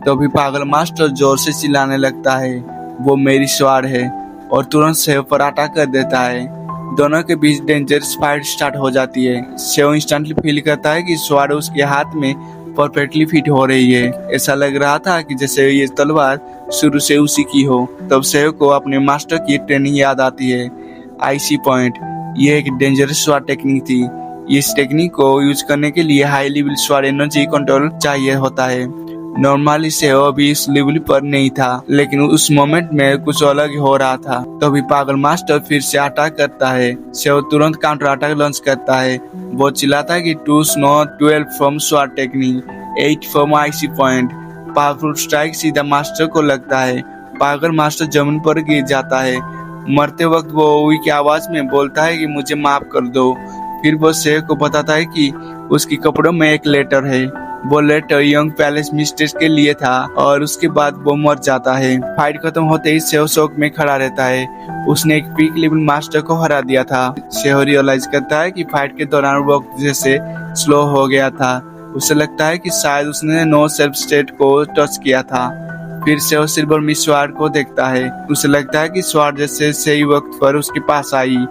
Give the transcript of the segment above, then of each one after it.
तभी पागल मास्टर जोर से चिल्लाने लगता है, वो मेरी स्वॉर्ड है, और तुरंत सेव पर अटैक कर देता है। दोनों के बीच डेंजरस फाइट स्टार्ट हो जाती है। सेव इंस्टेंटली फील करता है कि स्वॉर्ड उसके हाथ में परफेक्टली फिट हो रही है। ऐसा लग रहा था कि जैसे ये तलवार शुरू से उसी की हो। तब सेव को अपने मास्टर की ट्रेनिंग याद आती है, आईसी पॉइंट। ये एक डेंजरस स्वॉर्ड टेक्निक थी। इस टेक्निक को यूज करने के लिए high level sword energy control चाहिए होता है। नॉर्मली सेव अभी इस लेवल पर नहीं था, लेकिन उस मोमेंट में कुछ अलग हो रहा था। तभी पागल मास्टर फिर से अटैक करता है। सेव तुरंत काउंटर अटैक लॉन्च करता है। वो चिल्लाता है कि 2 snow 12 from sword technique, 8 from IC point. Powerful strike सीधा मास्टर को लगता है। पागल मास्टर जमीन पर गिर जाता है। मरते वक्त वो ओवी की आवाज में बोलता है कि मुझे माफ कर दो। फिर वो सेव को बताता है कि उसके कपड़ों में एक लेटर है। वो लेटर यंग पैलेस मिस्ट्रेस के लिए था, और उसके बाद वो मर जाता है। फाइट खत्म होते ही सेव शौक में खड़ा रहता है। उसने एक पीक लेवल मास्टर को हरा दिया था। सेव रियलाइज करता है कि फाइट के दौरान वक्त जैसे स्लो हो गया था। उसे लगता है कि शायद उसने नो सेल्फ स्टेट को टच किया था। फिर से वो सिल्वर मिस स्वॉर्ड को देखता है। उसे लगता है कि स्वॉर्ड जैसे सही वक्त पर उसके पास आई।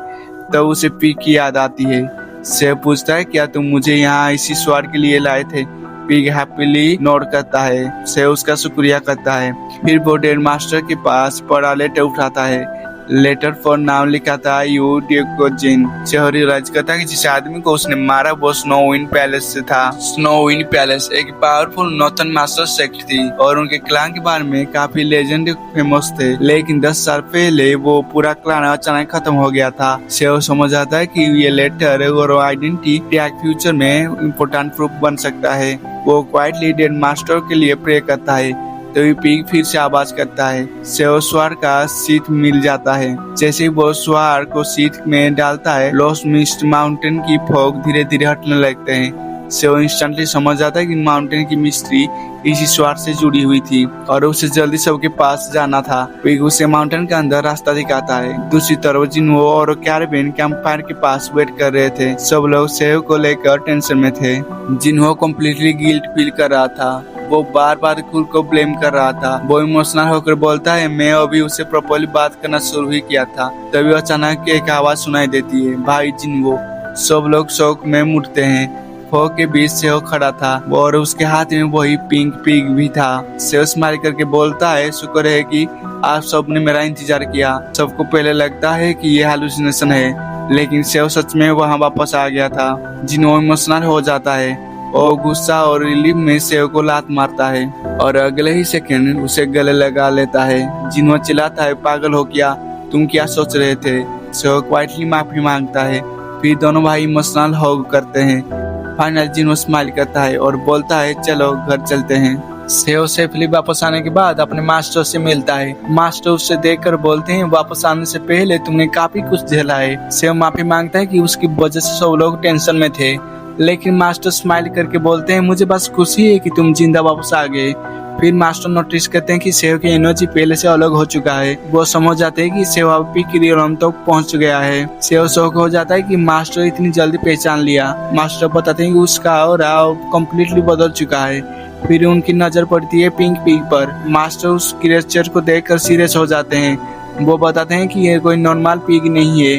तब उसे पीक की याद आती है। सेव पूछता है, क्या तुम मुझे यहाँ इसी स्वॉर्ड के लिए लाए थे? पिग हैप्पीली नोट करता है। सेव उसका शुक्रिया करता है। फिर वो डेड मास्टर के पास पड़ा लेटर उठाता है। लेटर पर नाम लिखा था यू डियोजिन। सेव रियलाइज करता है कि जिस आदमी को उसने मारा वो स्नोविंड पैलेस से था। स्नोविंड पैलेस एक पावरफुल नॉर्थन मास्टर सेक्ट थी, और उनके क्लान के बारे में काफी लेजेंड फेमस थे। लेकिन 10 साल पहले वो पूरा क्लान अचानक खत्म हो गया था। सेव समझ आता है कि ये लेटर और आइडेंटिटी टैग फ्यूचर में इम्पोर्टेंट प्रूफ बन सकता है। वो क्वाइटली डेड मास्टर के लिए प्रे करता है। तभी पिग फिर से आवाज करता है। सेव स्वॉर्ड का शीट मिल जाता है। जैसे ही वो स्वॉर्ड को शीट में डालता है, लॉस्ट मिस्ट माउंटेन की फॉग धीरे धीरे हटने लगते हैं। सेव इंस्टेंटली समझ जाता है कि माउंटेन की मिस्ट्री इसी स्वॉर्ड से जुड़ी हुई थी, और उसे जल्दी सबके पास जाना था। पिग उसे माउंटेन के अंदर रास्ता दिखाता है। दूसरी तरफ जिन्हो और कैरेबिन कैंपफायर के पास वेट कर रहे थे। सब लोग सेव को लेकर टेंशन में थे। जिन्हो कम्प्लीटली गिल्ट फील कर रहा था। वो बार बार खुद को ब्लेम कर रहा था। वो इमोशनल होकर बोलता है, मैं अभी उसे प्रॉपर्ली बात करना शुरू ही किया था। तभी अचानक एक आवाज सुनाई देती है, भाई जिन्हो। सब लोग शौक में मुड़ते हैं। फॉग के बीच सेव खड़ा था, और उसके हाथ में वही पिंक पिग भी था। सेव स्माइल करके बोलता है, शुक्र है कि आप सबने मेरा इंतजार किया। सबको पहले लगता है कि ये हालुसिनेशन है, लेकिन सेव सच में वहाँ वापस आ गया था। जिन्हो इमोशनल हो जाता है और गुस्सा और रिलीफ में सेव को लात मारता है, और अगले ही सेकंड उसे गले लगा लेता है। जिन्हो चिल्लाता है, पागल हो क्या? तुम क्या सोच रहे थे? सेव क्वाइटली माफी मांगता है। फिर दोनों भाई इमोशनल हग करते हैं। फाइनल जिन्हो स्माइल करता है और बोलता है, चलो घर चलते हैं। सेव सेफली वापस आने के बाद अपने मास्टर से मिलता है। मास्टर उससे देखकर बोलते हैं, वापस आने से पहले तुमने काफी कुछ झेला है। सेव माफी मांगता है कि उसकी वजह से सब लोग टेंशन में थे, लेकिन मास्टर स्माइल करके बोलते हैं, मुझे बस खुशी है कि तुम जिंदा वापस आ गए। फिर मास्टर नोटिस करते हैं कि सेव की एनर्जी पहले से अलग हो चुका है। वो समझ जाते हैं कि सेव अब पीक रियलम तक पहुंच गया है। सेव शौक हो जाता है कि मास्टर इतनी जल्दी पहचान लिया। मास्टर बताते हैं कि उसका ऑरा कम्प्लीटली बदल चुका है। फिर उनकी नजर पड़ती है पिंक पिग पर। मास्टर उस क्रिएचर को देखकर सीरियस हो जाते हैं। वो बताते हैं कि ये कोई नॉर्मल पिग नहीं है,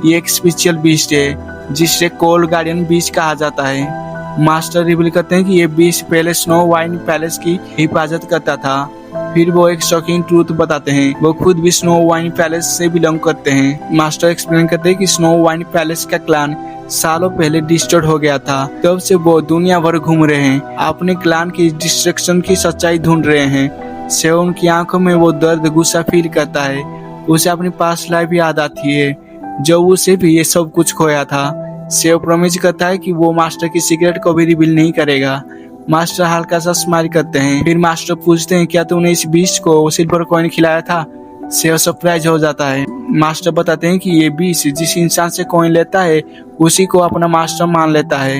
ये एक स्पेशल बीस्ट है जिसे कोल्ड गार्डियन बीस्ट कहा जाता है। मास्टर रिवील करते हैं कि ये बीस्ट पहले स्नो वाइन पैलेस की हिफाजत करता था। फिर वो एक शॉकिंग ट्रूथ बताते हैं, वो खुद भी स्नो वाइन पैलेस से बिलोंग करते हैं। मास्टर एक्सप्लेन करते हैं कि स्नो वाइन पैलेस का क्लान सालों पहले डिस्ट्रॉय हो गया था। तब से वो दुनिया भर घूम रहे हैं, अपने क्लान की डिस्ट्रक्शन की सच्चाई ढूंढ रहे हैं। सेव उनकी आंखों में वो दर्द गुस्सा फील करता है। उसे अपनी पास्ट लाइफ याद आती है, जब उसे भी ये सब कुछ खोया था। सेव प्रॉमिस करता है कि वो मास्टर की सीक्रेट को भी रिवील नहीं करेगा। मास्टर हल्का सा स्माइल करते हैं। फिर मास्टर पूछते हैं, क्या तुमने इस बीस्ट को सिल्वर कॉइन खिलाया था? सेव सरप्राइज हो जाता है। मास्टर बताते हैं कि ये बीस्ट जिस इंसान से कॉइन लेता है उसी को अपना मास्टर मान लेता है।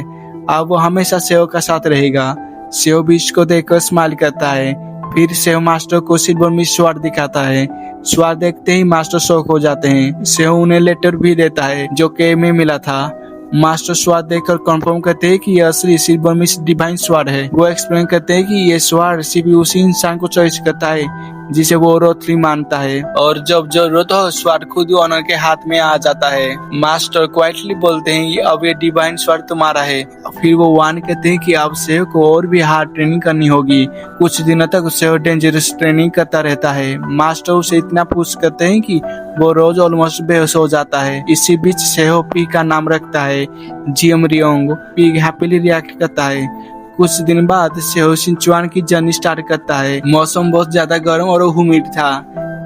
अब वो हमेशा सेव का साथ रहेगा। सेव बीस्ट को देखकर स्माइल करता है। फिर सेव मास्टर को सिल्वर मिस स्वॉर्ड दिखाता है। स्वॉर्ड देखते ही मास्टर शॉक हो जाते हैं। सेव उन्हें लेटर भी देता है जो केव में मिला था। मास्टर स्वाड देखकर कंफर्म करते हैं कि यह असली सिल्वर मिस डिवाइन स्वाड है। वो एक्सप्लेन करते हैं कि ये स्वाड सिर्फ उसी इंसान को चॉइस करता है जिसे वो रोथली मानता है, और जब जरूरत हो स्वाड खुद ऑनर के हाथ में आ जाता है। मास्टर क्वाइटली बोलते हैं कि अब ये डिवाइन स्वाड तुम्हारा है। फिर वो वार्न करते हैं कि अब सेव को और भी हार्ड ट्रेनिंग करनी होगी। कुछ दिनों तक सेव डेंजरस ट्रेनिंग करता रहता है। मास्टर उसे इतना पुश करते हैं कि वो रोज ऑलमोस्ट बेहोश हो जाता है। इसी बीच सेहो पी का नाम रखता है। जियम रियोंग पी हैप्पीली रिएक्ट करता है। कुछ दिन बाद सेहो सिंचुआन की जर्नी स्टार्ट करता है। मौसम बहुत ज्यादा गर्म और ह्यूमिड था।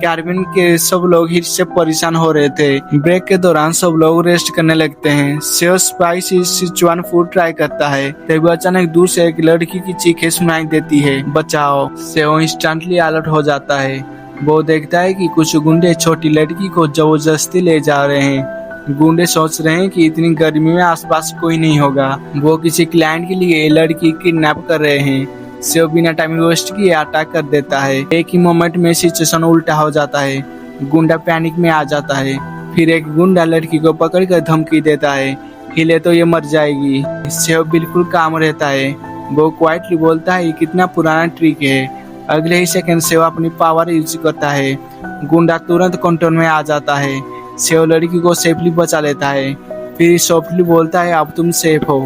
कैरबिन के सब लोग हीट से परेशान हो रहे थे। ब्रेक के दौरान सब लोग रेस्ट करने लगते हैं। सेहो स्पाइसी सिचुआन फूड ट्राई करता है, तभी अचानक दूर से एक लड़की की चीखें सुनाई देती है, बचाओ। सेहो इंस्टेंटली अलर्ट हो जाता है। वो देखता है कि कुछ गुंडे छोटी लड़की को जबरदस्ती ले जा रहे हैं। गुंडे सोच रहे हैं कि इतनी गर्मी में आसपास कोई नहीं होगा। वो किसी क्लाइंट के लिए लड़की किडनैप कर रहे हैं। सेव बिना टाइम वेस्ट किए अटैक कर देता है। एक ही मोमेंट में सिचुएशन उल्टा हो जाता है। गुंडा पैनिक में आ जाता है। फिर एक गुंडा लड़की को पकड़कर धमकी देता है, हिले तो ये मर जाएगी। सेव बिल्कुल काम रहता है। वो क्वाइटली बोलता है कितना पुराना ट्रिक है। अगले ही सेकंड सेव अपनी पावर यूज करता है। गुंडा तुरंत कंट्रोल में आ जाता है। सेव लड़की को सेफली बचा लेता है। फिर सॉफ्टली बोलता है अब तुम सेफ हो।